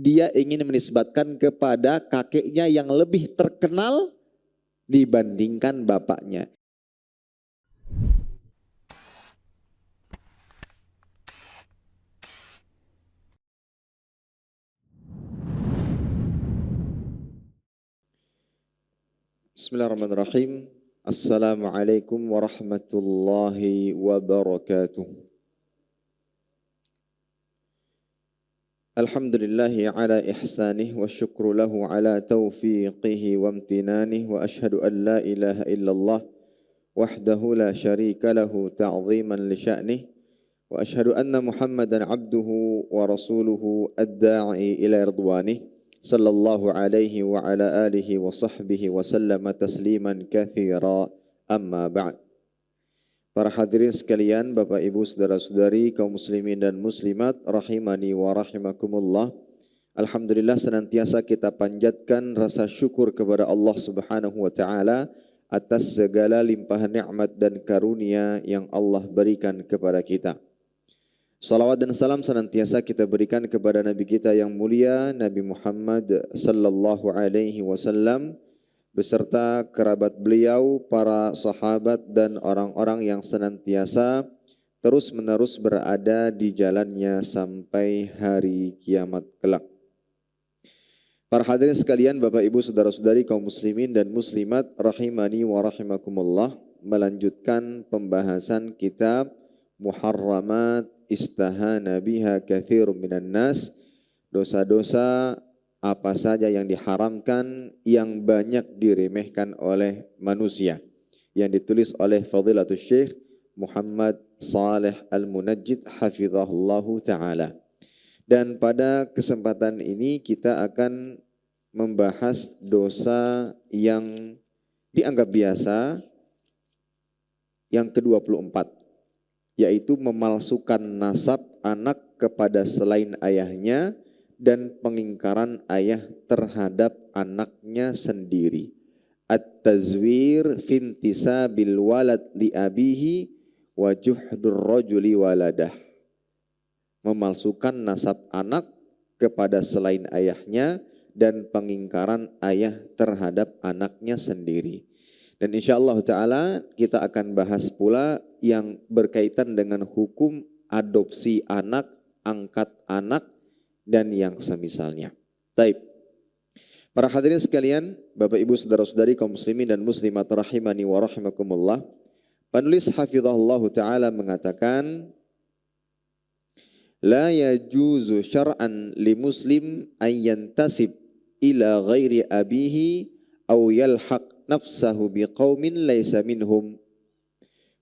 dia ingin menisbatkan kepada kakeknya yang lebih terkenal dibandingkan bapaknya. Bismillahirrahmanirrahim. Assalamualaikum warahmatullahi wabarakatuh. Alhamdulillahi ala ihsanih wa syukru lahu ala taufiqihi wa amtinanih wa ashhadu an la ilaha illallah wahdahu la syarika lahu ta'ziman li sya'nih wa ashhadu anna Muhammadan abduhu wa rasuluhu ad-da'i ila ridwanih sallallahu alaihi wa ala alihi wa sahbihi wa sallama tasliman katsira amma ba'd. Para hadirin sekalian, Bapak Ibu, saudara-saudari, kaum muslimin dan muslimat rahimani wa rahimakumullah. Alhamdulillah senantiasa kita panjatkan rasa syukur kepada Allah Subhanahu wa taala atas segala limpahan nikmat dan karunia yang Allah berikan kepada kita. Salawat dan salam senantiasa kita berikan kepada Nabi kita yang mulia, Nabi Muhammad sallallahu alaihi wasallam, beserta kerabat beliau, para sahabat dan orang-orang yang senantiasa terus-menerus berada di jalannya sampai hari kiamat kelak. Para hadirin sekalian, Bapak Ibu, saudara-saudari, kaum muslimin dan muslimat rahimani wa rahimakumullah, melanjutkan pembahasan kitab Muharramat Istahana Biha Katsirun Minan Nas, dosa-dosa apa saja yang diharamkan yang banyak diremehkan oleh manusia, yang ditulis oleh Fadilatul Syekh Muhammad Saleh Al-Munajjid hafizahullahu ta'ala. Dan pada kesempatan ini kita akan membahas dosa yang dianggap biasa yang ke-24, yaitu memalsukan nasab anak kepada selain ayahnya dan pengingkaran ayah terhadap anaknya sendiri. At-tazwir fintisabil walad li abihi wa juhdur rajuli waladah. Memalsukan nasab anak kepada selain ayahnya dan pengingkaran ayah terhadap anaknya sendiri. Dan insyaallah ta'ala kita akan bahas pula yang berkaitan dengan hukum adopsi anak, angkat anak, dan yang semisalnya. Taib. Para hadirin sekalian, Bapak Ibu, saudara-saudari, kaum muslimin dan muslimat rahimani wa rahimakumullah. Penulis hafizahullah ta'ala mengatakan, la yajuzu syar'an li muslim an yantasib ila ghairi abihi aw yalhaq nafsahu biqaumin laisa minhum.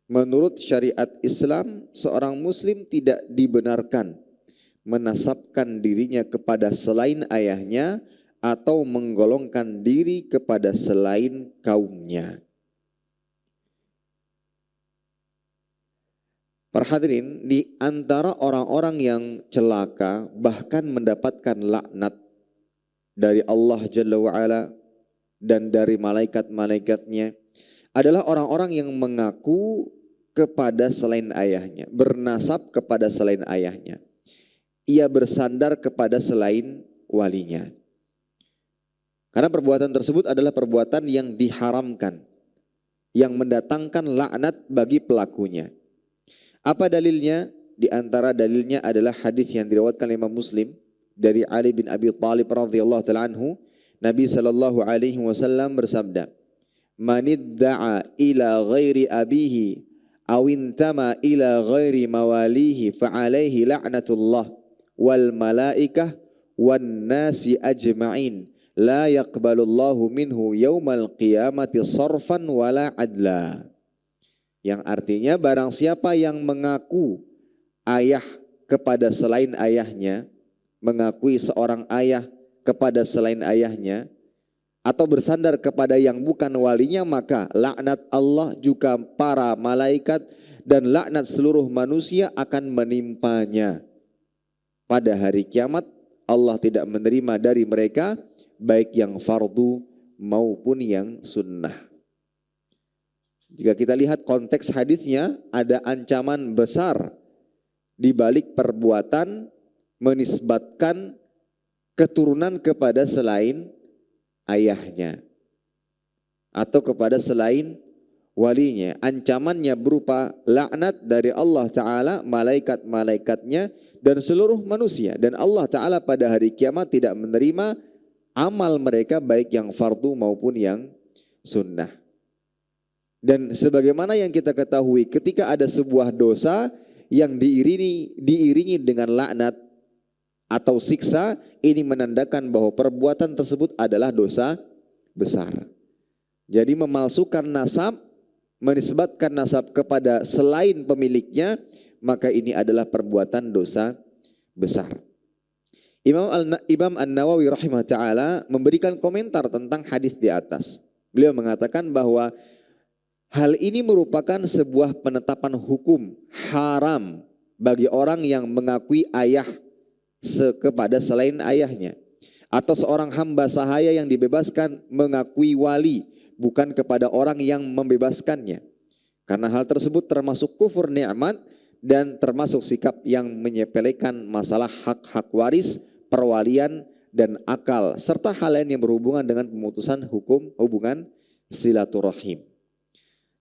Menurut syariat Islam, seorang muslim tidak dibenarkan menasabkan dirinya kepada selain ayahnya atau menggolongkan diri kepada selain kaumnya. Para hadirin, di antara orang-orang yang celaka bahkan mendapatkan laknat dari Allah Jalla wa'ala dan dari malaikat-malaikatnya adalah orang-orang yang mengaku kepada selain ayahnya, bernasab kepada selain ayahnya. Ia bersandar kepada selain walinya. Karena perbuatan tersebut adalah perbuatan yang diharamkan, yang mendatangkan laknat bagi pelakunya. Apa dalilnya? Di antara dalilnya adalah hadis yang diriwayatkan Imam Muslim dari Ali bin Abi Thalib radhiyallahu ta'ala anhu. Nabi sallallahu alaihi wasallam bersabda, "Manidda'a ila ghairi abihi aw intama ila ghairi mawalihi fa alaihi la'natullah wal malaikah wan nasi ajma'in la yaqbalullahu minhu yaumal qiyamati sarfan wala adla." Yang artinya barang siapa yang mengaku ayah kepada selain ayahnya, mengakui seorang ayah kepada selain ayahnya, atau bersandar kepada yang bukan walinya, maka laknat Allah juga para malaikat dan laknat seluruh manusia akan menimpanya. Pada hari kiamat Allah tidak menerima dari mereka baik yang fardu maupun yang sunnah. Jika kita lihat konteks hadisnya, ada ancaman besar di balik perbuatan menisbatkan keturunan kepada selain ayahnya atau kepada selain walinya. Ancamannya berupa laknat dari Allah Ta'ala, malaikat-malaikatnya dan seluruh manusia. Dan Allah Ta'ala pada hari kiamat tidak menerima amal mereka baik yang fardu maupun yang sunnah. Dan sebagaimana yang kita ketahui, ketika ada sebuah dosa yang diiringi dengan laknat atau siksa, ini menandakan bahwa perbuatan tersebut adalah dosa besar. Jadi memalsukan nasab, menisbatkan nasab kepada selain pemiliknya, maka ini adalah perbuatan dosa besar. Imam An-Nawawi rahimah ta'ala memberikan komentar tentang hadis di atas. Beliau mengatakan bahwa hal ini merupakan sebuah penetapan hukum haram bagi orang yang mengakui ayah kepada selain ayahnya, atau seorang hamba sahaya yang dibebaskan mengakui wali bukan kepada orang yang membebaskannya. Karena hal tersebut termasuk kufur nikmat dan termasuk sikap yang menyepelekan masalah hak-hak waris, perwalian dan akal, serta hal lain yang berhubungan dengan pemutusan hubungan silaturahim.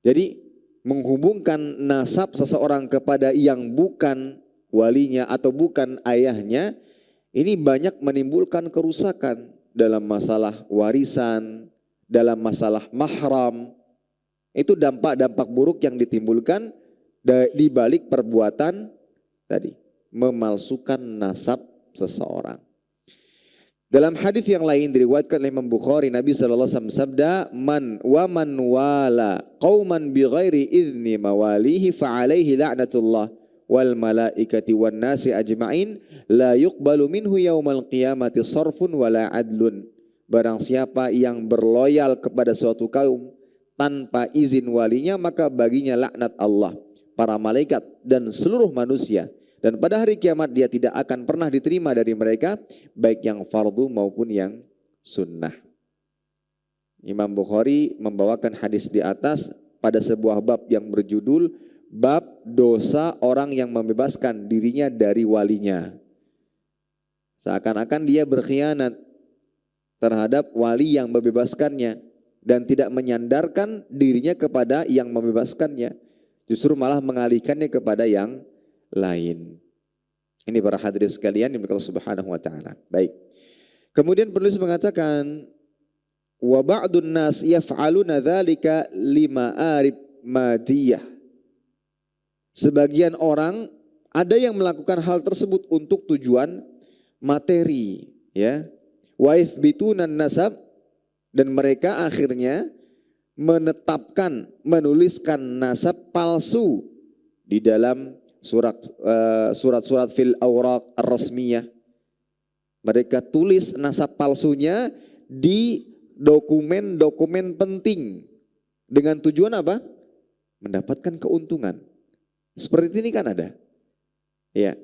Jadi menghubungkan nasab seseorang kepada yang bukan walinya atau bukan ayahnya, ini banyak menimbulkan kerusakan dalam masalah warisan, dalam masalah mahram. Itu dampak-dampak buruk yang ditimbulkan di balik perbuatan tadi, memalsukan nasab seseorang. Dalam hadis yang lain diriwayatkan oleh Imam Bukhari, Nabi sallallahu alaihi wasallam sabda, man wala qauman bighairi idzni mawalihi fa alaihi la'natullah wal malaikati wan nasi ajma'in la yuqbalu minhu yaumal qiyamati sarfun wala adlun. Barang siapa yang berloyal kepada suatu kaum tanpa izin walinya, maka baginya laknat Allah, para malaikat dan seluruh manusia. Dan pada hari kiamat dia tidak akan pernah diterima dari mereka, baik yang fardu maupun yang sunnah. Imam Bukhari membawakan hadis di atas pada sebuah bab yang berjudul bab dosa orang yang membebaskan dirinya dari walinya. Seakan-akan dia berkhianat terhadap wali yang membebaskannya dan tidak menyandarkan dirinya kepada yang membebaskannya, justru malah mengalihkannya kepada yang lain. Ini para hadirin sekalian yang Allah Subhanahu wa taala. Baik. Kemudian penulis mengatakan wa ba'dun nas yaf'aluna dzalika lima'arib madiyah. Sebagian orang ada yang melakukan hal tersebut untuk tujuan materi, ya. Wa ithbitunan nasab, dan mereka akhirnya menetapkan, menuliskan nasab palsu di dalam surat-surat fil awraq ar-rasmiyah. Mereka tulis nasab palsunya di dokumen-dokumen penting dengan tujuan apa? Mendapatkan keuntungan. Seperti ini kan ada. Ya.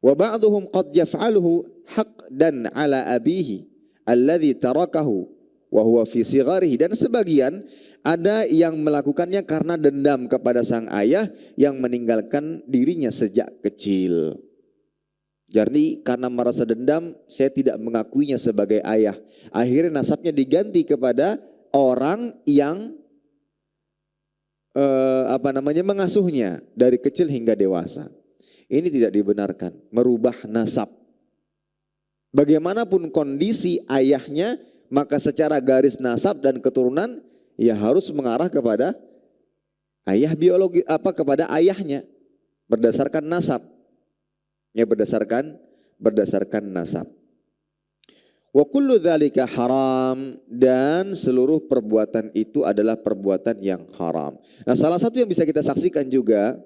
Wa ba'dhum qad yaf'aluhu haqqan 'ala abihi alladhi tarakahu wa huwa fi sigharihi, dan sebagian ada yang melakukannya karena dendam kepada sang ayah yang meninggalkan dirinya sejak kecil. Jadi karena merasa dendam, saya tidak mengakuinya sebagai ayah. Akhirnya nasabnya diganti kepada orang yang mengasuhnya dari kecil hingga dewasa. Ini tidak dibenarkan, merubah nasab. Bagaimanapun kondisi ayahnya, maka secara garis nasab dan keturunan ya harus mengarah kepada ayah biologi, kepada ayahnya berdasarkan nasab. Ya, berdasarkan nasab. Wa kullu dzalika haram, dan seluruh perbuatan itu adalah perbuatan yang haram. Nah, salah satu yang bisa kita saksikan juga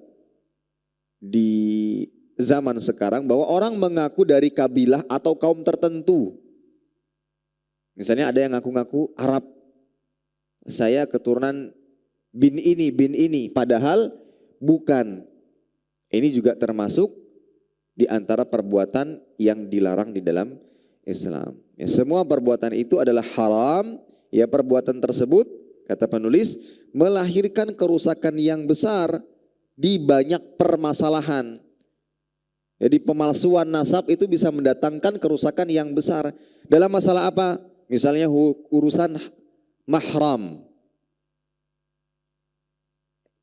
di zaman sekarang bahwa orang mengaku dari kabilah atau kaum tertentu. Misalnya ada yang ngaku-ngaku Arab, saya keturunan bin ini, padahal bukan. Ini juga termasuk di antara perbuatan yang dilarang di dalam Islam. Ya, semua perbuatan itu adalah haram. Ya, perbuatan tersebut, kata penulis, melahirkan kerusakan yang besar di banyak permasalahan. Jadi pemalsuan nasab itu bisa mendatangkan kerusakan yang besar. Dalam masalah apa? Misalnya urusan mahram.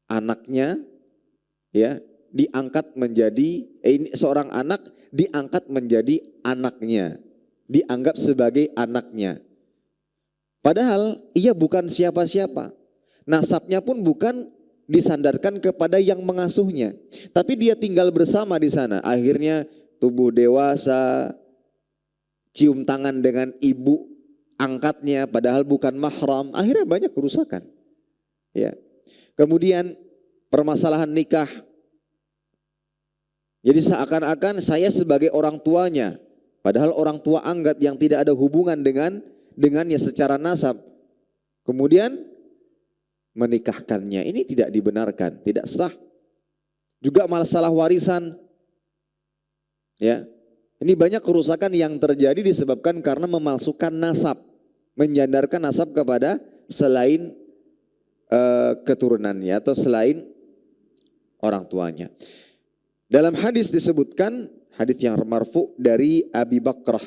Anaknya ya diangkat menjadi seorang anak diangkat menjadi anaknya, dianggap sebagai anaknya. Padahal ia bukan siapa-siapa. Nasabnya pun bukan disandarkan kepada yang mengasuhnya, tapi dia tinggal bersama di sana. Akhirnya tubuh dewasa, cium tangan dengan ibu angkatnya padahal bukan mahram. Akhirnya banyak kerusakan. Ya. Kemudian permasalahan nikah. Jadi seakan-akan saya sebagai orang tuanya, padahal orang tua angkat yang tidak ada hubungan dengannya secara nasab. Kemudian menikahkannya, ini tidak dibenarkan, tidak sah. Juga masalah warisan. Ya. Ini banyak kerusakan yang terjadi disebabkan karena memalsukan nasab, menyandarkan nasab kepada selain keturunannya atau selain orang tuanya. Dalam hadis disebutkan, hadis yang marfu dari Abi Bakrah.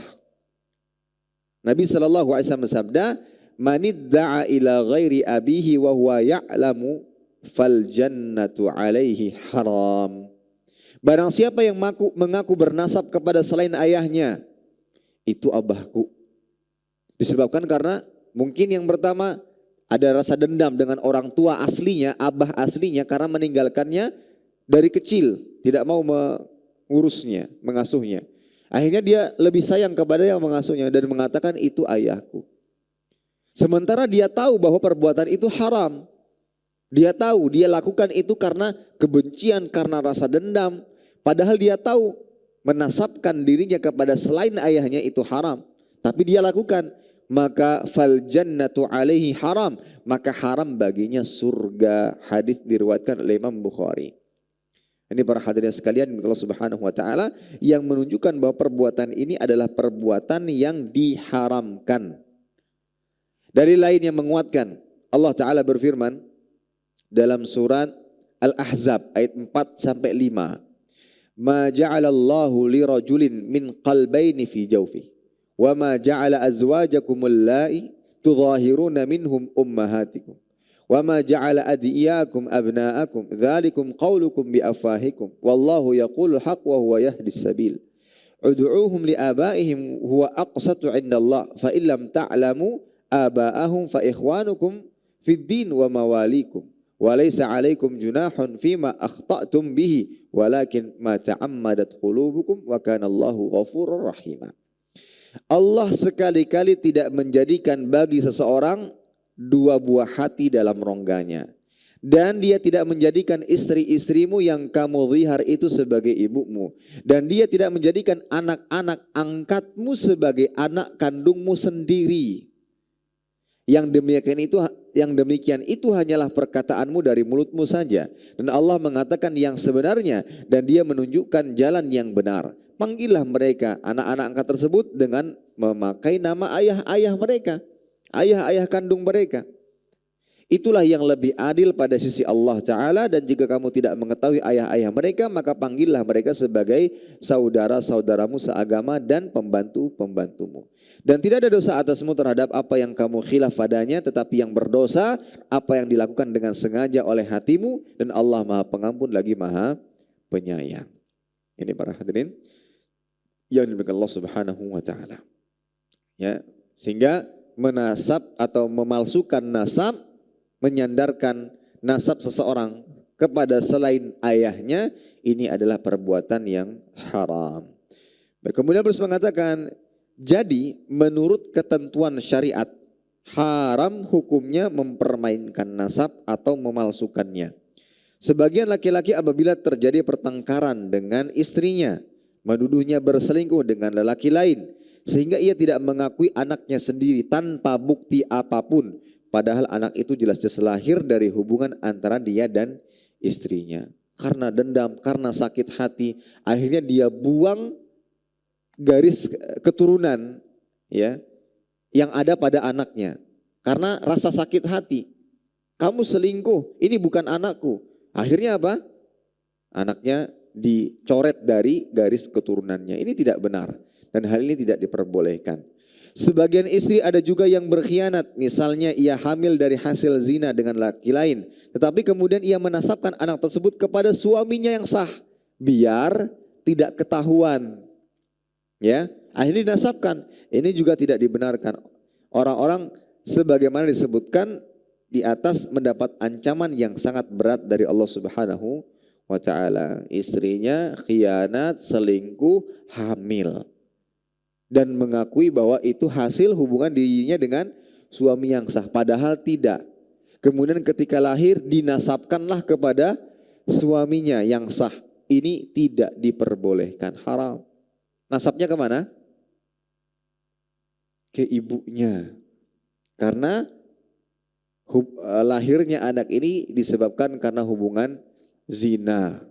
Nabi SAW bersabda, "Manidda'a ila ghairi abihi wa huwa ya'lamu fal jannatu alaihi haram." Barang siapa yang mengaku bernasab kepada selain ayahnya, itu abahku. Disebabkan karena mungkin yang pertama ada rasa dendam dengan orang tua aslinya, abah aslinya karena meninggalkannya dari kecil, tidak mau mengurusnya, mengasuhnya. Akhirnya dia lebih sayang kepada yang mengasuhnya dan mengatakan itu ayahku. Sementara dia tahu bahwa perbuatan itu haram. Dia tahu, dia lakukan itu karena kebencian, karena rasa dendam. Padahal dia tahu menasabkan dirinya kepada selain ayahnya itu haram. Tapi dia lakukan. Maka fal jannatu alaihi haram, maka haram baginya surga. Hadis diriwayatkan oleh Imam Bukhari. Ini para hadirin sekalian Allah Subhanahu wa taala yang menunjukkan bahwa perbuatan ini adalah perbuatan yang diharamkan. Dari lain yang menguatkan, Allah taala berfirman dalam surat Al-Ahzab ayat 4 sampai 5. Ma ja'alallahu li rajulin min qalbayni fi jawfihi wa ma ja'ala azwajakum allai tudhahiruna minhum ummahatikum wa ma ja'ala adiyakum abna'akum dzalikum qaulukum bi afahikum wallahu yaqulul haqq wa huwa yahdis sabil ud'uuhum li abaihim huwa aqsatu 'indallah fa illam ta'lamu aba'ahum fa ikhwanukum fid din wa mawalikum wa laysa 'alaikum junahun fima akhta'tum bihi walakin ma ta'ammadat qulubukum wa kana Allahu ghafurur rahim. Allah sekali-kali tidak menjadikan bagi seseorang dua buah hati dalam rongganya. Dan dia tidak menjadikan istri-istrimu yang kamu zihar itu sebagai ibumu. Dan dia tidak menjadikan anak-anak angkatmu sebagai anak kandungmu sendiri. Yang demikian itu hanyalah perkataanmu dari mulutmu saja. Dan Allah mengatakan yang sebenarnya dan dia menunjukkan jalan yang benar. Panggillah mereka, anak-anak angkat tersebut dengan memakai nama ayah-ayah mereka, ayah-ayah kandung mereka. Itulah yang lebih adil pada sisi Allah Ta'ala. Dan jika kamu tidak mengetahui ayah-ayah mereka, maka panggillah mereka sebagai saudara-saudaramu seagama dan pembantu-pembantumu. Dan tidak ada dosa atasmu terhadap apa yang kamu khilaf padanya, tetapi yang berdosa apa yang dilakukan dengan sengaja oleh hatimu. Dan Allah Maha Pengampun lagi Maha Penyayang. Ini para hadirin yang dimuliakan Allah Subhanahu wa taala. Ya, sehingga menasab atau memalsukan nasab, menyandarkan nasab seseorang kepada selain ayahnya, ini adalah perbuatan yang haram. Kemudian terus mengatakan, jadi menurut ketentuan syariat, haram hukumnya mempermainkan nasab atau memalsukannya. Sebagian laki-laki apabila terjadi pertengkaran dengan istrinya, menuduhnya berselingkuh dengan lelaki lain, sehingga ia tidak mengakui anaknya sendiri tanpa bukti apapun. Padahal anak itu jelas-jelas lahir dari hubungan antara dia dan istrinya. Karena dendam, karena sakit hati, akhirnya dia buang garis keturunan ya yang ada pada anaknya. Karena rasa sakit hati. Kamu selingkuh, ini bukan anakku. Akhirnya apa? Anaknya dicoret dari garis keturunannya. Ini tidak benar dan hal ini tidak diperbolehkan. Sebagian istri ada juga yang berkhianat, misalnya ia hamil dari hasil zina dengan laki lain, tetapi kemudian ia menasabkan anak tersebut kepada suaminya yang sah, biar tidak ketahuan. Ya, akhirnya dinasabkan. Ini juga tidak dibenarkan. Orang-orang sebagaimana disebutkan di atas mendapat ancaman yang sangat berat dari Allah Subhanahu wa taala. Istrinya khianat, selingkuh, hamil. Dan mengakui bahwa itu hasil hubungan dirinya dengan suami yang sah. Padahal tidak. Kemudian ketika lahir dinasabkanlah kepada suaminya yang sah. Ini tidak diperbolehkan, haram. Nasabnya kemana? Ke ibunya. Karena lahirnya anak ini disebabkan karena hubungan zina.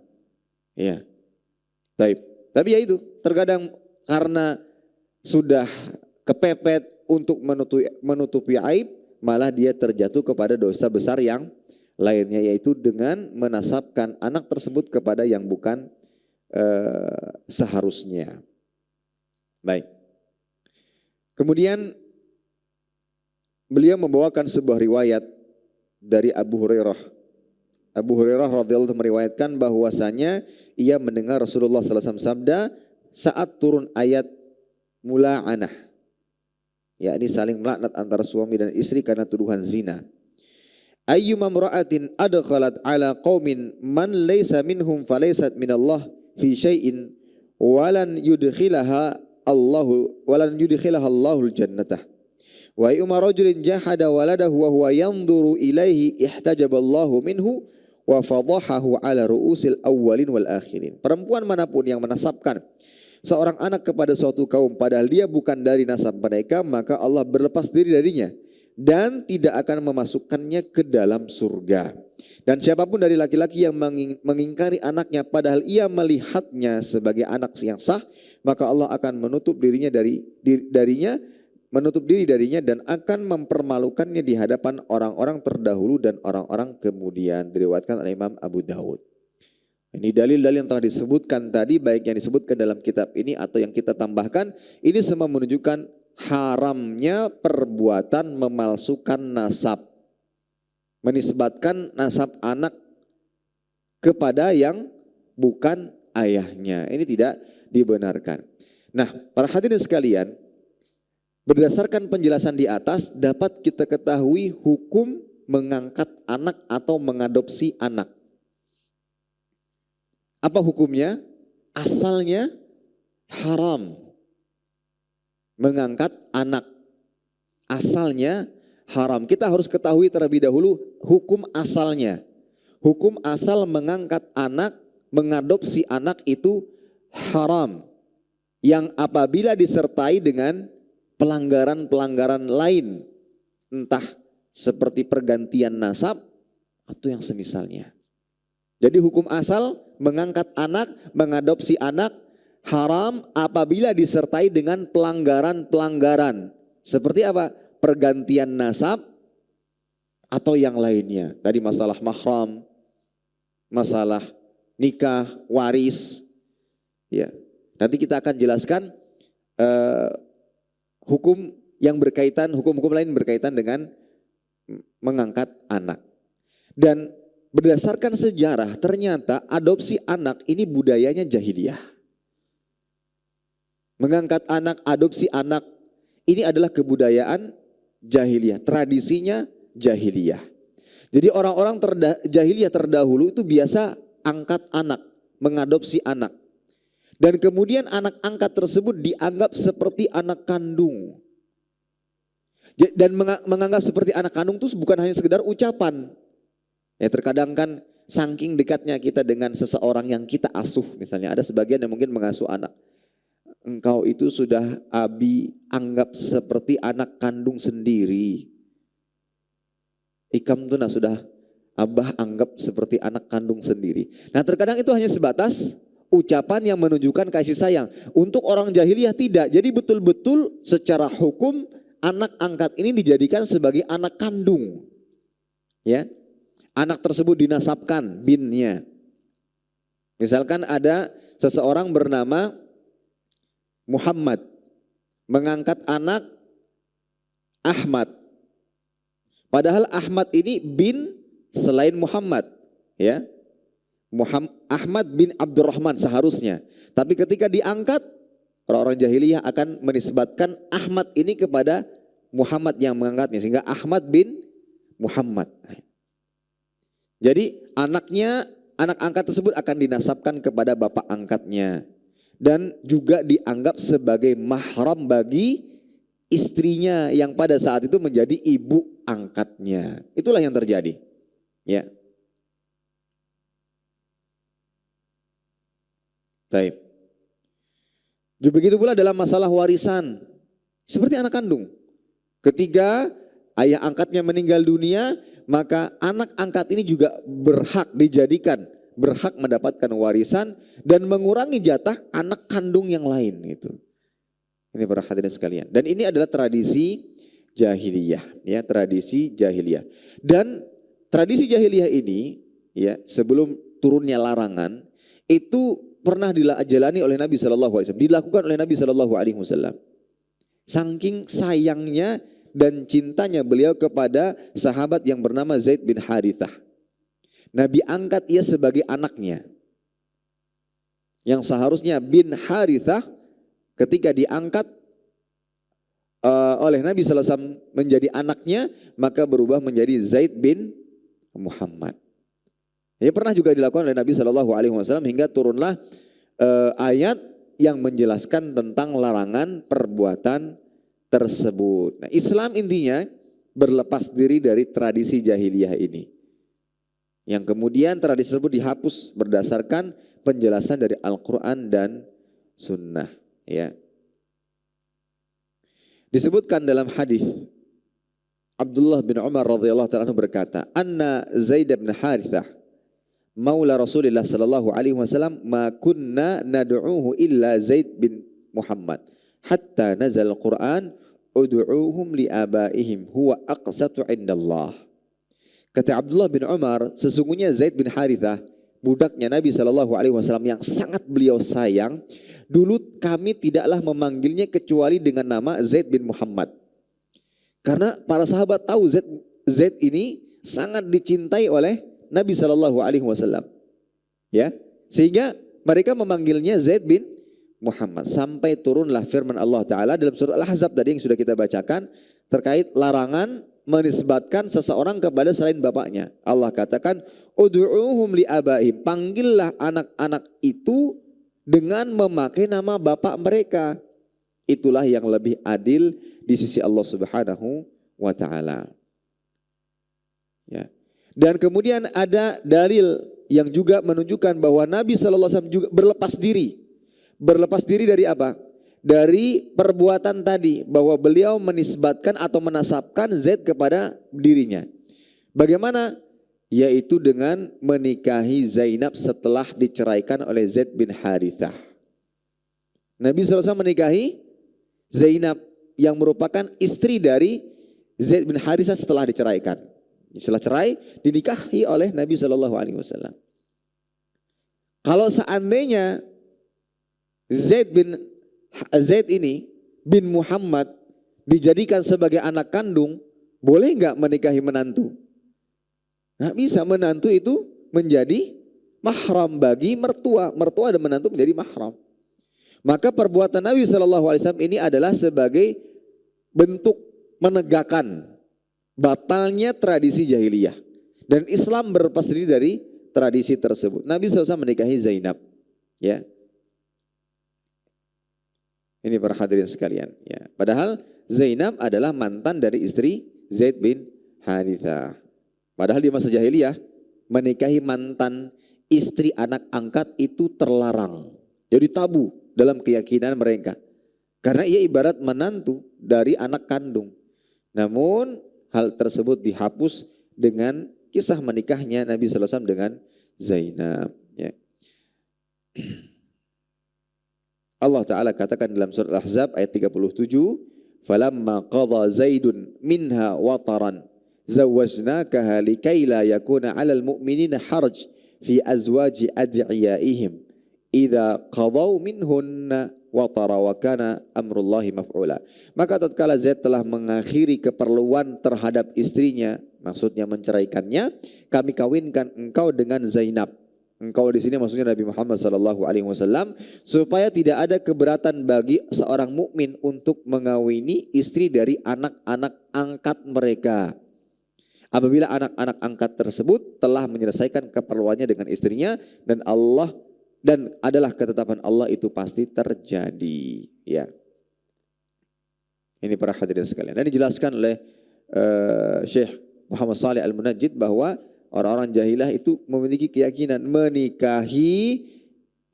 Ya. Tapi ya itu, terkadang karena sudah kepepet untuk menutupi aib, malah dia terjatuh kepada dosa besar yang lainnya, yaitu dengan menasabkan anak tersebut kepada yang bukan seharusnya. Baik. Kemudian beliau membawakan sebuah riwayat dari Abu Hurairah. Abu Hurairah radhiyallahu anhu meriwayatkan bahwasanya ia mendengar Rasulullah sallallahu alaihi wasallam sabda saat turun ayat mula'anah, yakni saling melaknat antara suami dan istri karena tuduhan zina. Ayyuma imra'atin adkhalat ala qaumin man laysa minhum falaysat minallah fi syai'in walan yudkhilaha Allahul jannatah. Wa ayyuma rajulin jahada waladahu wa huwa yanzuru ilaihi ihtajaballahu minhu wa fadahahu ala ru'usil awwalin wal akhirin. Perempuan manapun yang menasabkan seorang anak kepada suatu kaum padahal dia bukan dari nasab mereka, maka Allah berlepas diri darinya dan tidak akan memasukkannya ke dalam surga. Dan siapapun dari laki-laki yang mengingkari anaknya padahal ia melihatnya sebagai anak yang sah, maka Allah akan menutup diri darinya dan akan mempermalukannya di hadapan orang-orang terdahulu dan orang-orang kemudian. Diriwayatkan oleh Imam Abu Dawud. Ini dalil-dalil yang telah disebutkan tadi, baik yang disebutkan dalam kitab ini atau yang kita tambahkan, ini semua menunjukkan haramnya perbuatan memalsukan nasab. Menisbatkan nasab anak kepada yang bukan ayahnya. Ini tidak dibenarkan. Nah, para hadirin sekalian, berdasarkan penjelasan di atas dapat kita ketahui hukum mengangkat anak atau mengadopsi anak. Apa hukumnya? Asalnya haram mengangkat anak. Asalnya haram. Kita harus ketahui terlebih dahulu hukum asalnya. Hukum asal mengangkat anak, mengadopsi anak itu haram. Yang apabila disertai dengan pelanggaran-pelanggaran lain. Entah seperti pergantian nasab atau yang semisalnya. Jadi hukum asal mengangkat anak, mengadopsi anak haram apabila disertai dengan pelanggaran-pelanggaran. Seperti apa? Pergantian nasab atau yang lainnya. Tadi masalah mahram, masalah nikah, waris. Ya. Nanti kita akan jelaskan hukum lain berkaitan dengan mengangkat anak. Dan berdasarkan sejarah ternyata adopsi anak ini budayanya jahiliyah. Mengangkat anak, adopsi anak ini adalah kebudayaan jahiliyah, tradisinya jahiliyah. Jadi orang-orang jahiliyah terdahulu itu biasa angkat anak, mengadopsi anak. Dan kemudian anak angkat tersebut dianggap seperti anak kandung. Dan menganggap seperti anak kandung itu bukan hanya sekedar ucapan. Ya, terkadang kan saking dekatnya kita dengan seseorang yang kita asuh, misalnya ada sebagian yang mungkin mengasuh anak. Engkau itu sudah Abi anggap seperti anak kandung sendiri. Ikam tuh sudah Abah anggap seperti anak kandung sendiri. Nah, terkadang itu hanya sebatas ucapan yang menunjukkan kasih sayang. Untuk orang jahiliyah tidak. Jadi betul-betul secara hukum anak angkat ini dijadikan sebagai anak kandung. Ya. Anak tersebut dinasabkan binnya. Misalkan ada seseorang bernama Muhammad, mengangkat anak Ahmad. Padahal Ahmad ini bin selain Muhammad, ya. Ahmad bin Abdurrahman seharusnya. Tapi ketika diangkat, orang-orang jahiliyah akan menisbatkan Ahmad ini kepada Muhammad yang mengangkatnya, sehingga Ahmad bin Muhammad. Jadi anak angkat tersebut akan dinasabkan kepada bapak angkatnya dan juga dianggap sebagai mahram bagi istrinya yang pada saat itu menjadi ibu angkatnya. Itulah yang terjadi. Ya. Baik. Begitu pula dalam masalah warisan. Seperti anak kandung. Ketika ayah angkatnya meninggal dunia, maka anak angkat ini juga berhak mendapatkan warisan dan mengurangi jatah anak kandung yang lain itu. Ini para hadirin sekalian. Dan ini adalah tradisi jahiliyah, ya, tradisi jahiliyah. Dan tradisi jahiliyah ini, ya, sebelum turunnya larangan itu pernah dijalani oleh Nabi SAW, dilakukan oleh Nabi SAW. Saking sayangnya dan cintanya beliau kepada sahabat yang bernama Zaid bin Harithah. Nabi angkat ia sebagai anaknya. Yang seharusnya bin Harithah ketika diangkat oleh Nabi SAW menjadi anaknya, maka berubah menjadi Zaid bin Muhammad. Ini pernah juga dilakukan oleh Nabi SAW hingga turunlah ayat yang menjelaskan tentang larangan perbuatan tersebut. Nah, Islam intinya berlepas diri dari tradisi jahiliyah ini. Yang kemudian tradisi tersebut dihapus berdasarkan penjelasan dari Al-Quran dan Sunnah. Ya. Disebutkan dalam hadis Abdullah bin Umar radhiyallahu ta'ala berkata, "Anna Zaid bin Harithah maula Rasulullah sallallahu alaihi wasallam ma kunna nad'uhu illa Zaid bin Muhammad hatta nazal Al-Qur'an ud'uuhum li abaihim huwa aqsatu indallah." Kata Abdullah bin Umar, sesungguhnya Zaid bin Harithah budaknya Nabi sallallahu alaihi wasallam yang sangat beliau sayang, dulu kami tidaklah memanggilnya kecuali dengan nama Zaid bin Muhammad. Karena para sahabat tahu Zaid ini sangat dicintai oleh Nabi Shallallahu Alaihi Wasallam, ya, sehingga mereka memanggilnya Zaid bin Muhammad. Sampai turunlah firman Allah Taala dalam surat Al-Ahzab tadi yang sudah kita bacakan terkait larangan menisbatkan seseorang kepada selain bapaknya. Allah katakan, "Ud'uuhum li abaihim." Panggillah anak-anak itu dengan memakai nama bapak mereka. Itulah yang lebih adil di sisi Allah Subhanahu wa Ta'ala. Ya. Dan kemudian ada dalil yang juga menunjukkan bahwa Nabi SAW juga berlepas diri. Berlepas diri dari apa? Dari perbuatan tadi, bahwa beliau menisbatkan atau menasabkan Zaid kepada dirinya. Bagaimana? Yaitu dengan menikahi Zainab setelah diceraikan oleh Zaid bin Harithah. Nabi SAW menikahi Zainab yang merupakan istri dari Zaid bin Harithah setelah diceraikan. Setelah cerai dinikahi oleh Nabi SAW. Kalau seandainya Zaid ini bin Muhammad dijadikan sebagai anak kandung, boleh nggak menikahi menantu? Nggak bisa, menantu itu menjadi mahram bagi mertua. Mertua dan menantu menjadi mahram. Maka perbuatan Nabi SAW ini adalah sebagai bentuk menegakkan batalnya tradisi jahiliyah. Dan Islam berlepas diri dari tradisi tersebut. Nabi SAW menikahi Zainab. Ya. Ini para hadirin sekalian. Ya. Padahal Zainab adalah mantan dari istri Zaid bin Harithah. Padahal di masa jahiliyah menikahi mantan istri anak angkat itu terlarang. Jadi tabu dalam keyakinan mereka. Karena ia ibarat menantu dari anak kandung. Namun hal tersebut dihapus dengan kisah menikahnya Nabi SAW dengan Zainab. Ya. Allah Ta'ala katakan dalam surat Al-Ahzab ayat 37, "Falamma qadha Zaidun minha wataran zawwajnakaha likay la yakuna 'alal mu'minina haraj fi azwaji ad'iyaihim idza qadaw minhunna wa tara wa kana amrullahi maf'ula. Maka tatkala Zaid telah mengakhiri keperluan terhadap istrinya, maksudnya menceraikannya, kami kawinkan engkau dengan Zainab. Engkau di sini maksudnya Nabi Muhammad sallallahu alaihi wasallam, supaya tidak ada keberatan bagi seorang mukmin untuk mengawini istri dari anak-anak angkat mereka. Apabila anak-anak angkat tersebut telah menyelesaikan keperluannya dengan istrinya dan adalah ketetapan Allah itu pasti terjadi, ya. Ini para hadirin sekalian. Dan dijelaskan oleh Syekh Muhammad Shalih Al-Munajjid bahwa orang-orang jahilah itu memiliki keyakinan menikahi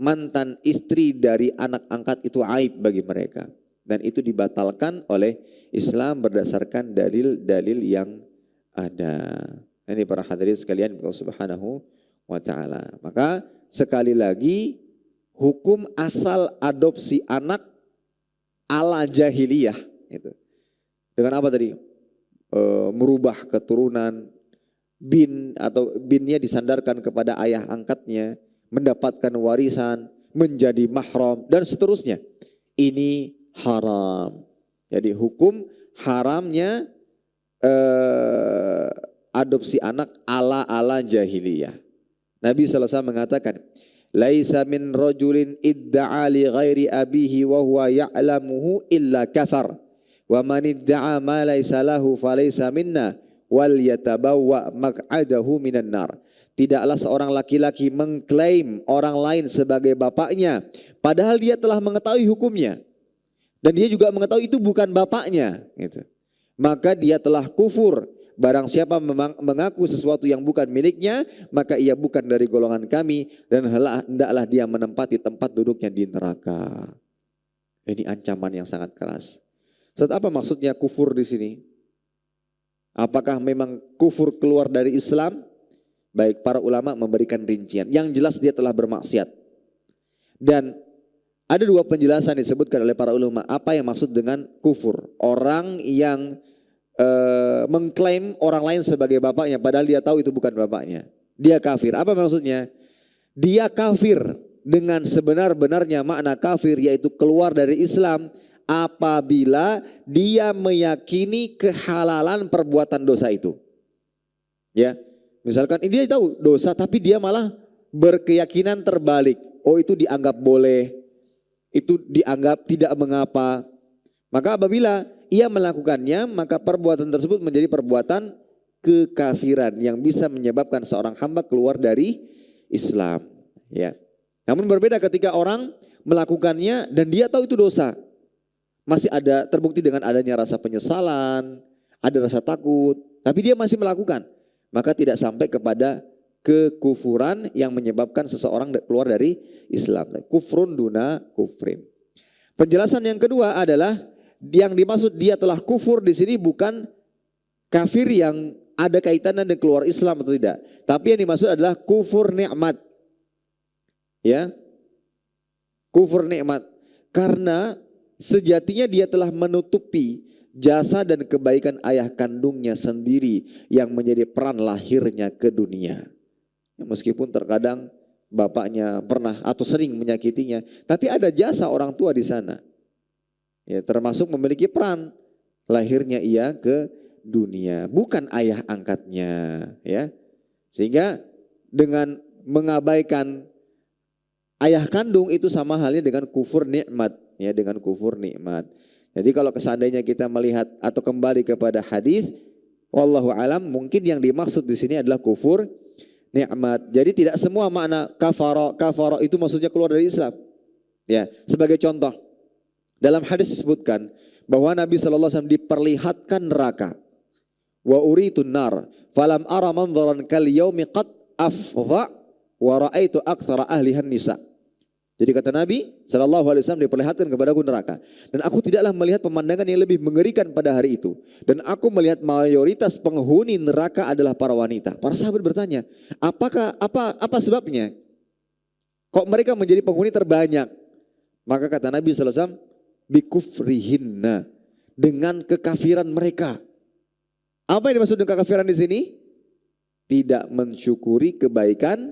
mantan istri dari anak angkat itu aib bagi mereka. Dan itu dibatalkan oleh Islam berdasarkan dalil-dalil yang ada. Ini para hadirin sekalian Allah Subhanahu wa ta'ala. Maka sekali lagi hukum asal adopsi anak ala jahiliyah itu. Dengan apa tadi? Merubah keturunan, binnya disandarkan kepada ayah angkatnya, mendapatkan warisan, menjadi mahram dan seterusnya. Ini haram. Jadi hukum haramnya adopsi anak ala jahiliyah. Nabi SAW mengatakan, laisa min rajulin idda'a li ghairi abihi wa huwa ya'lamuhu illa kafar. Wa man idda'a ma laisa lahu falaysa minna wal yatabawwa maq'adahu minan nar. Tidaklah seorang laki-laki mengklaim orang lain sebagai bapaknya padahal dia telah mengetahui hukumnya dan dia juga mengetahui itu bukan bapaknya, gitu. Maka dia telah kufur. Barang siapa mengaku sesuatu yang bukan miliknya, maka ia bukan dari golongan kami dan hendaklah dia menempati tempat duduknya di neraka. Ini ancaman yang sangat keras. Apa maksudnya kufur di sini? Apakah memang kufur keluar dari Islam? Baik, para ulama memberikan rincian. Yang jelas dia telah bermaksiat. Dan ada dua penjelasan disebutkan oleh para ulama. Apa yang maksud dengan kufur? Orang yang mengklaim orang lain sebagai bapaknya padahal dia tahu itu bukan bapaknya. Dia kafir. Apa maksudnya? Dia kafir dengan sebenar-benarnya makna kafir, yaitu keluar dari Islam apabila dia meyakini kehalalan perbuatan dosa itu. Ya, misalkan dia tahu dosa tapi dia malah berkeyakinan terbalik. Oh, itu dianggap boleh, itu dianggap tidak mengapa. Maka apabila ia melakukannya, maka perbuatan tersebut menjadi perbuatan kekafiran yang bisa menyebabkan seorang hamba keluar dari Islam. Ya. Namun berbeda ketika orang melakukannya dan dia tahu itu dosa. Masih ada terbukti dengan adanya rasa penyesalan, ada rasa takut, tapi dia masih melakukan. Maka tidak sampai kepada kekufuran yang menyebabkan seseorang keluar dari Islam. Kufrun duna kufrin. Penjelasan yang kedua adalah yang dimaksud dia telah kufur di sini bukan kafir yang ada kaitannya dengan keluar Islam atau tidak, tapi yang dimaksud adalah kufur nikmat. Ya, kufur nikmat karena sejatinya dia telah menutupi jasa dan kebaikan ayah kandungnya sendiri yang menjadi peran lahirnya ke dunia. Meskipun terkadang bapaknya pernah atau sering menyakitinya, tapi ada jasa orang tua di sana. Ya, termasuk memiliki peran lahirnya ia ke dunia, bukan ayah angkatnya, ya. Sehingga dengan mengabaikan ayah kandung itu sama halnya dengan kufur nikmat, ya, dengan kufur nikmat. Jadi kalau seandainya kita melihat atau kembali kepada hadis, wallahu alam, mungkin yang dimaksud di sini adalah kufur nikmat. Jadi tidak semua makna kafara itu maksudnya keluar dari Islam. Ya, sebagai contoh, dalam hadis disebutkan bahwa Nabi SAW diperlihatkan neraka. Wa uritun nar falam ara manzaran kal yaumi qad afdha wa raaitu aktsara ahlihan nisa. Jadi kata Nabi SAW diperlihatkan kepadaku neraka dan aku tidaklah melihat pemandangan yang lebih mengerikan pada hari itu, dan aku melihat mayoritas penghuni neraka adalah para wanita. Para sahabat bertanya, apa sebabnya? Kok mereka menjadi penghuni terbanyak? Maka kata Nabi SAW, bikufrihinna, dengan kekafiran mereka. Apa yang dimaksud dengan kekafiran di sini? Tidak mensyukuri kebaikan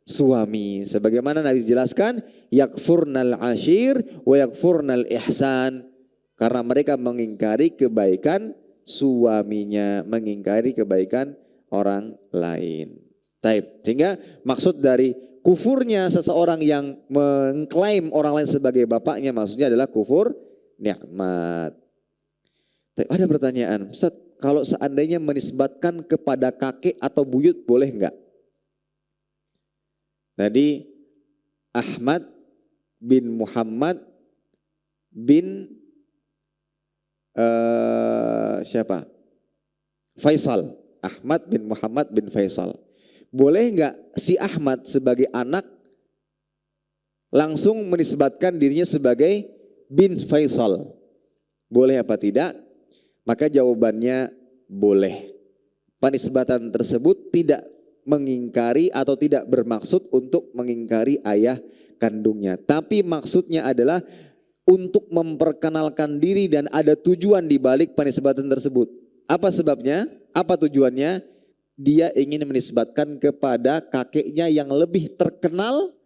suami. Sebagaimana Nabi jelaskan, yakfurnal ashir wa yakfurnal ihsan. Karena mereka mengingkari kebaikan suaminya, mengingkari kebaikan orang lain. Taib. Sehingga maksud dari kufurnya seseorang yang mengklaim orang lain sebagai bapaknya, maksudnya adalah kufur nikmat. Ada pertanyaan, Ustaz, kalau seandainya menisbatkan kepada kakek atau buyut boleh enggak? Tadi Ahmad bin Muhammad bin siapa? Faisal. Ahmad bin Muhammad bin Faisal. Boleh enggak si Ahmad sebagai anak langsung menisbatkan dirinya sebagai bin Faisal? Boleh apa tidak? Maka jawabannya boleh. Penisbatan tersebut tidak mengingkari atau tidak bermaksud untuk mengingkari ayah kandungnya. Tapi maksudnya adalah untuk memperkenalkan diri dan ada tujuan di balik penisbatan tersebut. Apa sebabnya? Apa tujuannya? Dia ingin menisbatkan kepada kakeknya yang lebih terkenal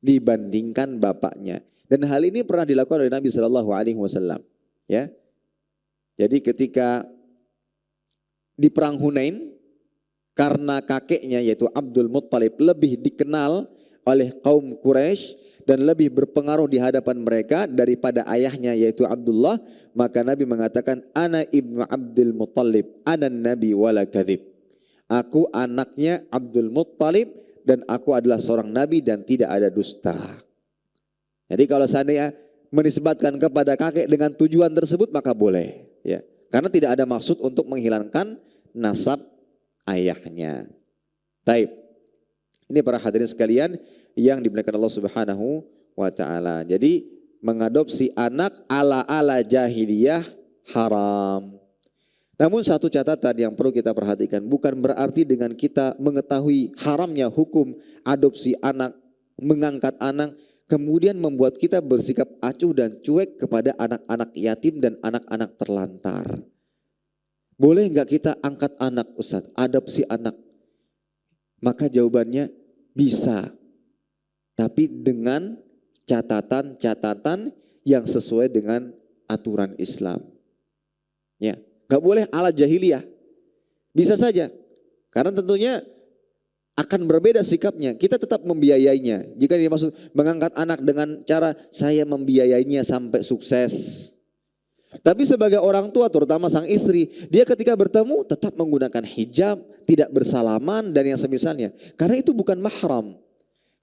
dibandingkan bapaknya. Dan hal ini pernah dilakukan oleh Nabi Shallallahu Alaihi Wasallam. Ya, jadi ketika di perang Hunain, karena kakeknya yaitu Abdul Muttalib lebih dikenal oleh kaum Quraisy dan lebih berpengaruh di hadapan mereka daripada ayahnya yaitu Abdullah, maka Nabi mengatakan, Ana ibnu Abdul Muttalib, ana nabi wala kadhib. Aku anaknya Abdul Muttalib dan aku adalah seorang nabi dan tidak ada dusta. Jadi kalau seandainya menisbatkan kepada kakek dengan tujuan tersebut maka boleh, ya. Karena tidak ada maksud untuk menghilangkan nasab ayahnya. Taib. Ini para hadirin sekalian yang dimuliakan Allah Subhanahu wa taala. Jadi mengadopsi anak ala-ala jahiliyah haram. Namun satu catatan yang perlu kita perhatikan, bukan berarti dengan kita mengetahui haramnya hukum adopsi anak, mengangkat anak, kemudian membuat kita bersikap acuh dan cuek kepada anak-anak yatim dan anak-anak terlantar. Boleh enggak kita angkat anak, Ustaz, adopsi anak? Maka jawabannya bisa. Tapi dengan catatan-catatan yang sesuai dengan aturan Islam. Ya, enggak boleh ala jahiliyah. Bisa saja. Karena tentunya akan berbeda sikapnya. Kita tetap membiayainya. Jika dimaksud mengangkat anak dengan cara saya membiayainya sampai sukses. Tapi sebagai orang tua terutama sang istri, dia ketika bertemu tetap menggunakan hijab, tidak bersalaman dan yang semisalnya. Karena itu bukan mahram.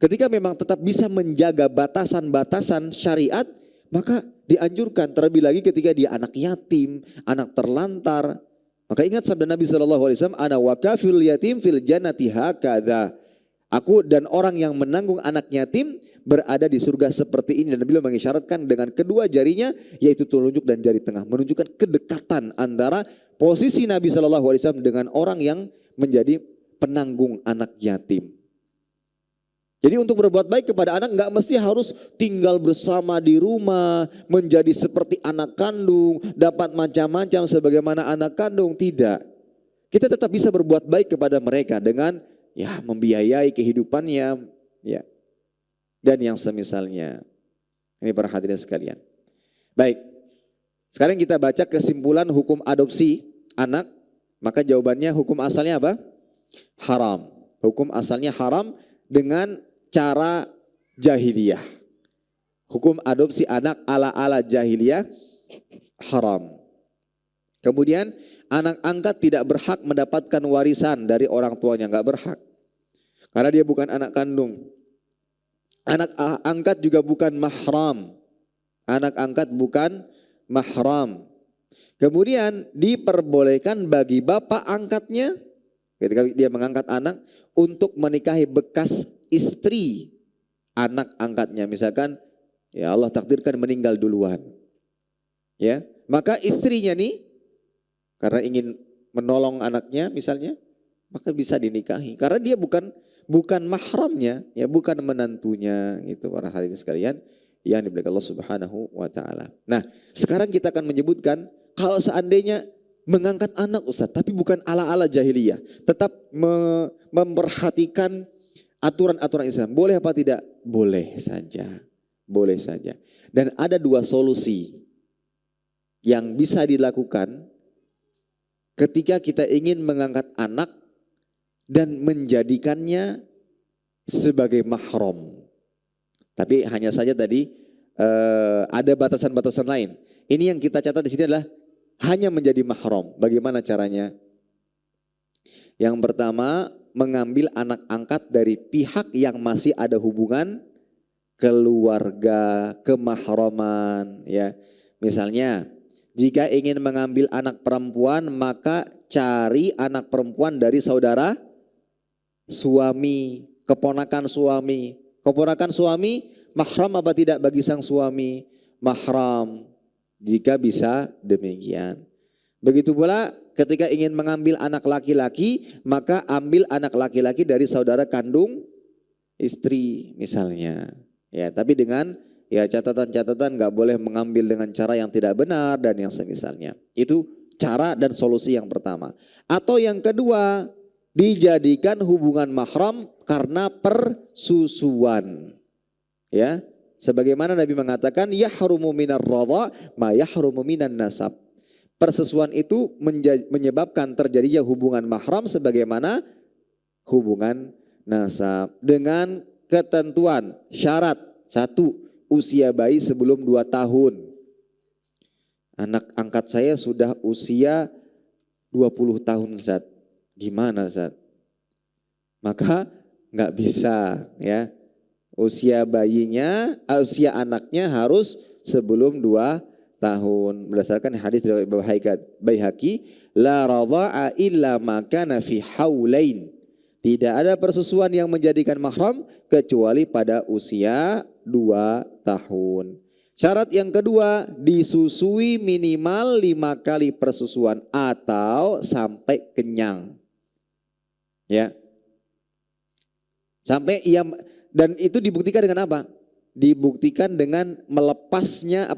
Ketika memang tetap bisa menjaga batasan-batasan syariat, maka dianjurkan, terlebih lagi ketika dia anak yatim, anak terlantar. Maka ingat sabda Nabi SAW, ana wakafil yatim fil jannati hakadha. Aku dan orang yang menanggung anak yatim berada di surga seperti ini. Dan beliau mengisyaratkan dengan kedua jarinya, yaitu telunjuk dan jari tengah, menunjukkan kedekatan antara posisi Nabi SAW dengan orang yang menjadi penanggung anak yatim. Jadi untuk berbuat baik kepada anak nggak mesti harus tinggal bersama di rumah, menjadi seperti anak kandung, dapat macam-macam sebagaimana anak kandung, tidak. Kita tetap bisa berbuat baik kepada mereka dengan ya membiayai kehidupannya, ya, dan yang semisalnya. Ini para hadirin sekalian. Baik, sekarang kita baca kesimpulan hukum adopsi anak. Maka jawabannya hukum asalnya apa? Haram. Hukum asalnya haram dengan cara jahiliyah. Hukum adopsi anak ala-ala jahiliyah haram. Kemudian anak angkat tidak berhak mendapatkan warisan dari orang tuanya, nggak berhak. Karena dia bukan anak kandung. Anak angkat juga bukan mahram. Anak angkat bukan mahram. Kemudian diperbolehkan bagi bapak angkatnya ketika dia mengangkat anak untuk menikahi bekas istri anak angkatnya. Misalkan ya Allah takdirkan meninggal duluan. Ya, maka istrinya nih karena ingin menolong anaknya misalnya, maka bisa dinikahi karena dia bukan mahramnya, ya bukan menantunya. Itu para hadirin sekalian yang dimuliakan Allah Subhanahu wa taala. Nah, sekarang kita akan menyebutkan kalau seandainya mengangkat anak Ustaz, tapi bukan ala-ala jahiliyah, tetap memperhatikan aturan-aturan Islam. Boleh apa tidak? Boleh saja. Boleh saja. Dan ada dua solusi yang bisa dilakukan ketika kita ingin mengangkat anak dan menjadikannya sebagai mahram. Tapi hanya saja tadi ada batasan-batasan lain. Ini yang kita catat di sini adalah hanya menjadi mahram. Bagaimana caranya? Yang pertama, mengambil anak angkat dari pihak yang masih ada hubungan keluarga, kemahraman, ya. Misalnya, jika ingin mengambil anak perempuan, maka cari anak perempuan dari saudara suami, keponakan suami. Keponakan suami mahram apa tidak bagi sang suami? Mahram. Jika bisa demikian. Begitu pula ketika ingin mengambil anak laki-laki, maka ambil anak laki-laki dari saudara kandung istri misalnya. Ya, tapi dengan ya catatan-catatan nggak boleh mengambil dengan cara yang tidak benar dan yang semisalnya. Itu cara dan solusi yang pertama. Atau yang kedua, dijadikan hubungan mahram karena persusuan. Ya, sebagaimana Nabi mengatakan yahrumu minar radha ma yahrumu minan nasab. Persusuan itu menyebabkan terjadinya hubungan mahram sebagaimana hubungan nasab dengan ketentuan syarat. Satu, usia bayi sebelum 2 tahun. Anak angkat saya sudah usia 20 tahun, Ustaz. Gimana, Ustaz? Maka nggak bisa, ya. Usia bayinya, usia anaknya harus sebelum 2 tahun. Berdasarkan hadis dari Baihaqi, la radha'a illa ma kana fi haulain. Tidak ada persusuan yang menjadikan mahram kecuali pada usia 2 tahun. Syarat yang kedua, disusui minimal 5 kali persusuan atau sampai kenyang. Ya. Sampai ia, dan itu dibuktikan dengan apa? Dibuktikan dengan melepasnya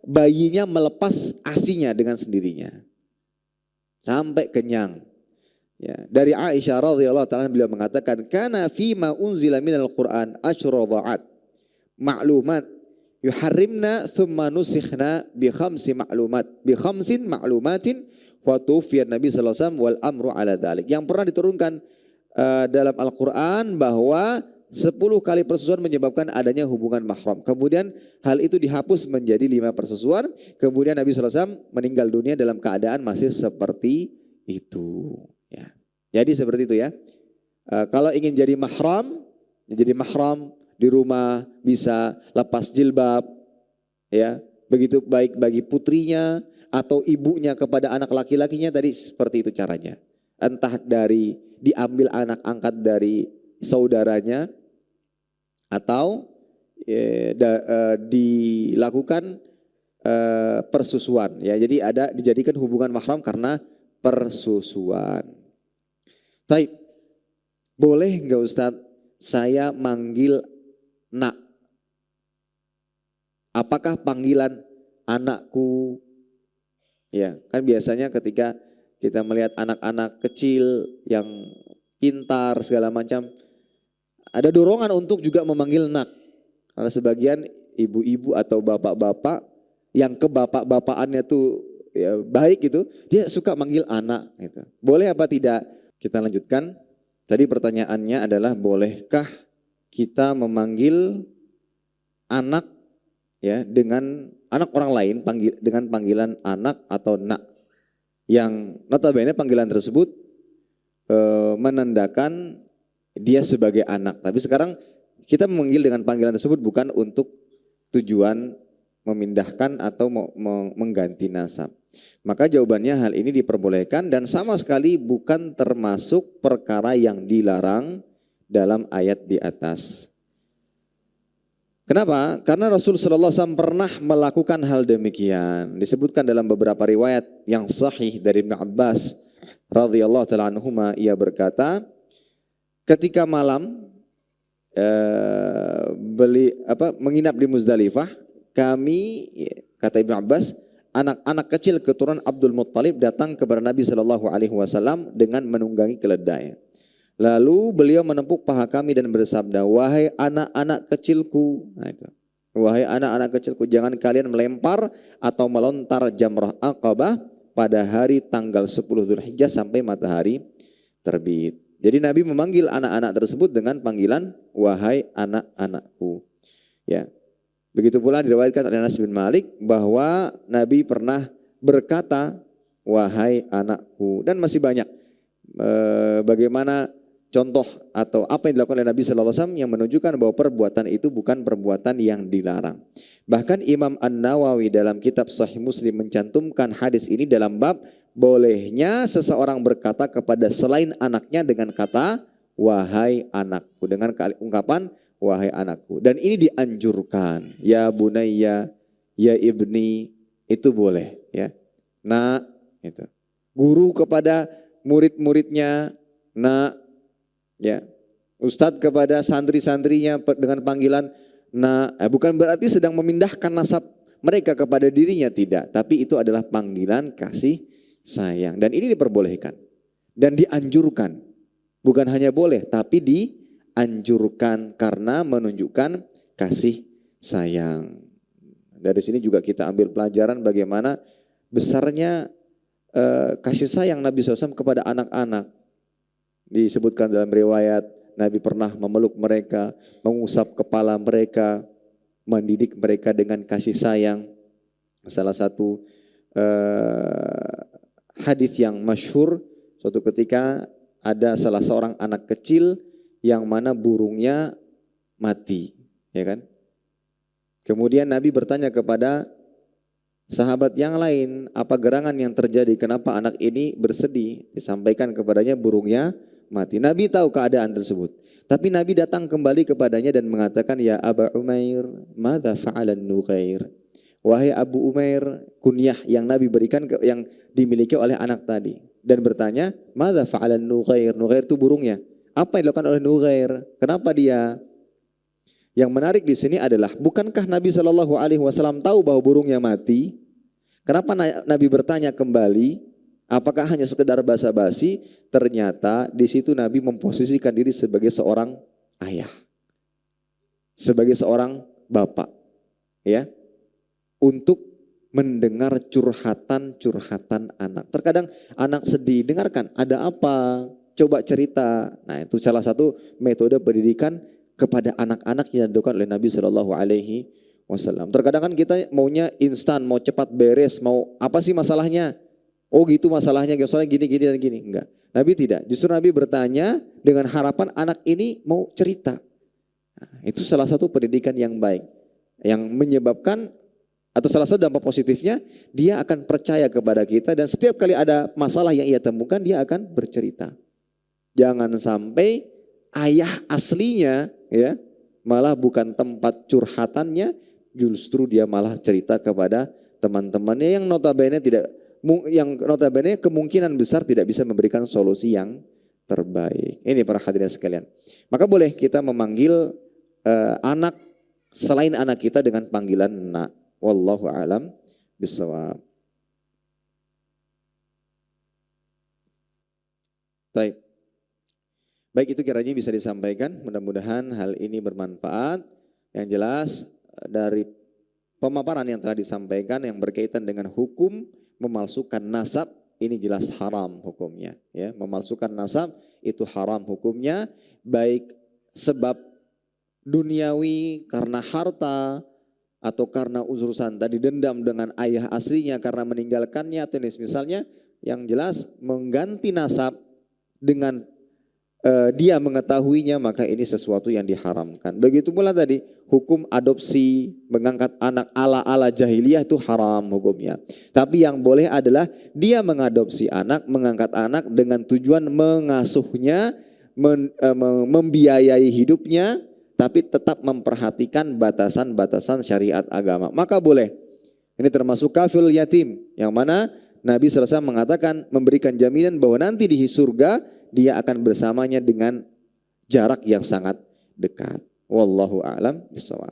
bayinya melepas asinya dengan sendirinya. Sampai kenyang. Ya, dari Aisyah radhiyallahu taala beliau mengatakan kana fi ma unzila minal Qur'an asyra dha'at ma'lumat yuharrimna thumma nusikhna bi khamsin ma'lumatin wa tufiyan Nabi sallallahu alaihi wasallam wal amru ala dzalik. Yang pernah diturunkan dalam Al-Qur'an bahwa 10 kali persusuan menyebabkan adanya hubungan mahram. Kemudian hal itu dihapus menjadi 5 persusuan. Kemudian Nabi sallallahu alaihi wasallam meninggal dunia dalam keadaan masih seperti itu. Ya. Jadi seperti itu ya. Kalau ingin jadi mahram di rumah bisa lepas jilbab, ya. Begitu baik bagi putrinya atau ibunya kepada anak laki-lakinya tadi seperti itu caranya. Entah dari diambil anak angkat dari saudaranya atau dilakukan persusuan. Ya, jadi dijadikan hubungan mahram karena persusuan. Baik, boleh enggak Ustadz saya manggil nak? Apakah panggilan anakku? Ya, kan biasanya ketika kita melihat anak-anak kecil yang pintar segala macam, ada dorongan untuk juga memanggil nak. Karena sebagian ibu-ibu atau bapak-bapak yang kebapak-bapakannya tuh ya, baik gitu, dia suka manggil anak gitu. Boleh apa tidak? Kita lanjutkan. Tadi pertanyaannya adalah bolehkah kita memanggil anak ya dengan anak orang lain dengan panggilan anak atau nak, yang notabene panggilan tersebut menandakan dia sebagai anak. Tapi sekarang kita memanggil dengan panggilan tersebut bukan untuk tujuan memindahkan atau mengganti nasab. Maka jawabannya hal ini diperbolehkan dan sama sekali bukan termasuk perkara yang dilarang dalam ayat di atas. Kenapa? Karena Rasul sallallahu alaihi wasallam pernah melakukan hal demikian. Disebutkan dalam beberapa riwayat yang sahih dari Ibnu Abbas radhiyallahu taala anhuma, ia berkata, ketika malam menginap di Muzdalifah, kami, kata Ibnu Abbas, anak-anak kecil keturunan Abdul Muttalib datang kepada Nabi sallallahu alaihi wasallam dengan menunggangi keledai. Lalu beliau menepuk paha kami dan bersabda, wahai anak-anak kecilku. Nah, itu. Wahai anak-anak kecilku, jangan kalian melempar atau melontar jamrah Aqabah pada hari tanggal 10 Dzulhijjah sampai matahari terbit. Jadi Nabi memanggil anak-anak tersebut dengan panggilan wahai anak-anakku. Ya. Begitu pula diriwayatkan oleh Anas bin Malik bahwa Nabi pernah berkata wahai anakku, dan masih banyak bagaimana contoh atau apa yang dilakukan oleh Nabi Sallallahu Alaihi Wasallam yang menunjukkan bahwa perbuatan itu bukan perbuatan yang dilarang. Bahkan Imam An-Nawawi dalam kitab Sahih Muslim mencantumkan hadis ini dalam bab bolehnya seseorang berkata kepada selain anaknya dengan kata wahai anakku, dengan ungkapan wahai anakku. Dan ini dianjurkan, ya bunayya, ya ibni, itu boleh ya. Nak, itu. Guru kepada murid-muridnya, nak, ya, ustadz kepada santri-santrinya dengan panggilan nak, bukan berarti sedang memindahkan nasab mereka kepada dirinya, tidak. Tapi itu adalah panggilan kasih sayang. Dan ini diperbolehkan dan dianjurkan. Bukan hanya boleh, tapi dianjurkan karena menunjukkan kasih sayang. Dari sini juga kita ambil pelajaran bagaimana besarnya kasih sayang Nabi SAW kepada anak-anak. Disebutkan dalam riwayat Nabi pernah memeluk mereka, mengusap kepala mereka, mendidik mereka dengan kasih sayang. Salah satu hadis yang masyhur, suatu ketika ada salah seorang anak kecil yang mana burungnya mati, ya kan? Kemudian Nabi bertanya kepada sahabat yang lain, apa gerangan yang terjadi? Kenapa anak ini bersedih? Disampaikan kepadanya burungnya mati. Nabi tahu keadaan tersebut. Tapi Nabi datang kembali kepadanya dan mengatakan, ya Aba Umair, madza fa'alan Nughair? Wahai Abu Umair, kunyah yang Nabi berikan yang dimiliki oleh anak tadi. Dan bertanya, madza fa'alan Nughair? Nughair itu burungnya. Apa yang dilakukan oleh Nughair? Kenapa dia? Yang menarik di sini adalah, bukankah Nabi Shallallahu Alaihi Wasallam tahu bahwa burungnya mati? Kenapa Nabi bertanya kembali? Apakah hanya sekedar basa-basi? Ternyata di situ Nabi memposisikan diri sebagai seorang ayah, sebagai seorang bapak, ya, untuk mendengar curhatan anak. Terkadang anak sedih, dengarkan, ada apa? Coba cerita. Nah, itu salah satu metode pendidikan kepada anak-anak yang dilakukan oleh Nabi Shallallahu Alaihi Wasallam. Terkadang kan kita maunya instan, mau cepat beres, mau apa sih masalahnya? Oh gitu masalahnya, soalnya gini dan gini. Enggak, Nabi tidak. Justru Nabi bertanya dengan harapan anak ini mau cerita. Nah, itu salah satu pendidikan yang baik, yang menyebabkan atau salah satu dampak positifnya dia akan percaya kepada kita dan setiap kali ada masalah yang ia temukan dia akan bercerita. Jangan sampai ayah aslinya ya malah bukan tempat curhatannya, justru dia malah cerita kepada teman-temannya yang notabene kemungkinan besar tidak bisa memberikan solusi yang terbaik. Ini para hadirin sekalian. Maka boleh kita memanggil anak selain anak kita dengan panggilan nak. Wallahu a'lam bishawab. Baik, itu kiranya bisa disampaikan. Mudah-mudahan hal ini bermanfaat. Yang jelas dari pemaparan yang telah disampaikan yang berkaitan dengan hukum memalsukan nasab, ini jelas haram hukumnya. Ya, memalsukan nasab itu haram hukumnya, baik sebab duniawi karena harta atau karena urusan tadi dendam dengan ayah aslinya karena meninggalkannya, atau misalnya yang jelas mengganti nasab dengan dia mengetahuinya, maka ini sesuatu yang diharamkan. Begitu pula tadi hukum adopsi, mengangkat anak ala jahiliyah itu haram hukumnya. Tapi yang boleh adalah dia mengadopsi anak, mengangkat anak dengan tujuan mengasuhnya, membiayai hidupnya, tapi tetap memperhatikan batasan-batasan syariat agama. Maka boleh. Ini termasuk kafil yatim, yang mana Nabi SAW mengatakan, memberikan jaminan bahwa nanti di surga dia akan bersamanya dengan jarak yang sangat dekat. Wallahu a'lam bishawab.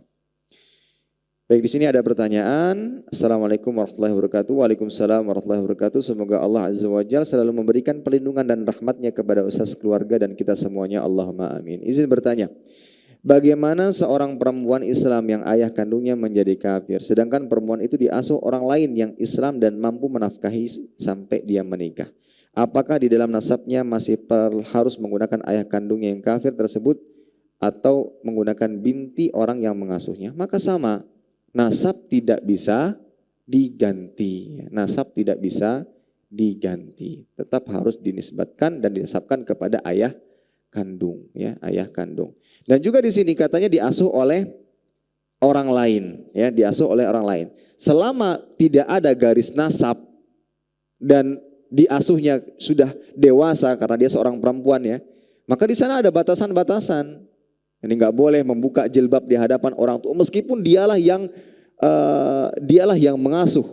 Baik, di sini ada pertanyaan. Assalamualaikum warahmatullahi wabarakatuh. Waalaikumsalam warahmatullahi wabarakatuh. Semoga Allah Azza wa Jalla selalu memberikan perlindungan dan rahmatnya kepada ustaz, keluarga, dan kita semuanya. Allahumma amin. Izin bertanya, bagaimana seorang perempuan Islam yang ayah kandungnya menjadi kafir, sedangkan perempuan itu diasuh orang lain yang Islam dan mampu menafkahi sampai dia menikah? Apakah di dalam nasabnya masih harus menggunakan ayah kandungnya yang kafir tersebut atau menggunakan binti orang yang mengasuhnya? Maka sama. Nasab tidak bisa diganti. Nasab tidak bisa diganti. Tetap harus dinisbatkan dan dinasabkan kepada ayah kandung, ya, ayah kandung. Dan juga di sini katanya diasuh oleh orang lain, ya, diasuh oleh orang lain. Selama tidak ada garis nasab dan diasuhnya sudah dewasa karena dia seorang perempuan, ya, maka di sana ada batasan-batasan. Ini nggak boleh membuka jilbab di hadapan orang tua, meskipun dialah yang mengasuh,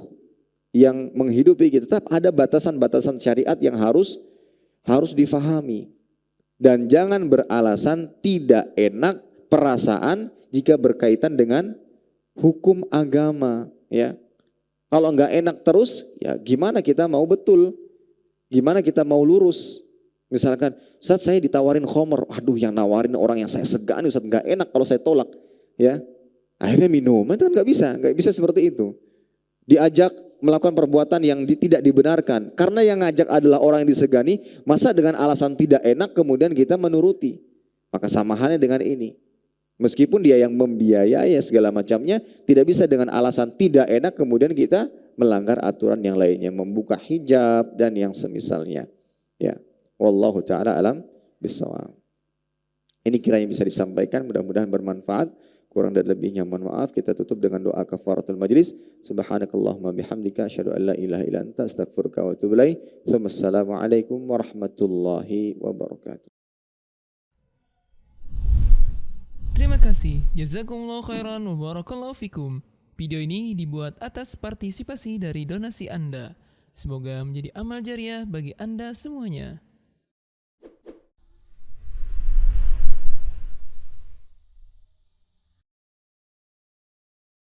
yang menghidupi kita. Tetap ada batasan-batasan syariat yang harus difahami. Dan jangan beralasan tidak enak perasaan jika berkaitan dengan hukum agama. Ya, kalau nggak enak terus, ya gimana kita mau betul? Gimana kita mau lurus? Misalkan, Ustaz saya ditawarin khomer, aduh yang nawarin orang yang saya segani, Ustaz nggak enak kalau saya tolak, ya akhirnya minum, itu kan nggak bisa seperti itu. Diajak melakukan perbuatan yang tidak dibenarkan, karena yang ngajak adalah orang yang disegani, masa dengan alasan tidak enak kemudian kita menuruti? Maka sama halnya dengan ini, meskipun dia yang membiayai segala macamnya, tidak bisa dengan alasan tidak enak kemudian kita melanggar aturan yang lainnya, membuka hijab dan yang semisalnya, ya. Wallahu ta'ala alam bissawab. Ini kiranya bisa disampaikan, mudah-mudahan bermanfaat. Kurang dan lebihnya mohon maaf. Kita tutup dengan doa kafaratul majlis. Subhanakallahumma bihamdika asyhadu an la ilaha illa anta astaghfiruka wa atubu ilaik. Wassalamualaikum warahmatullahi wabarakatuh. Terima kasih. Jazakumullah khairan wa barakallahu fikum. Video ini dibuat atas partisipasi dari donasi Anda. Semoga menjadi amal jariah bagi Anda semuanya.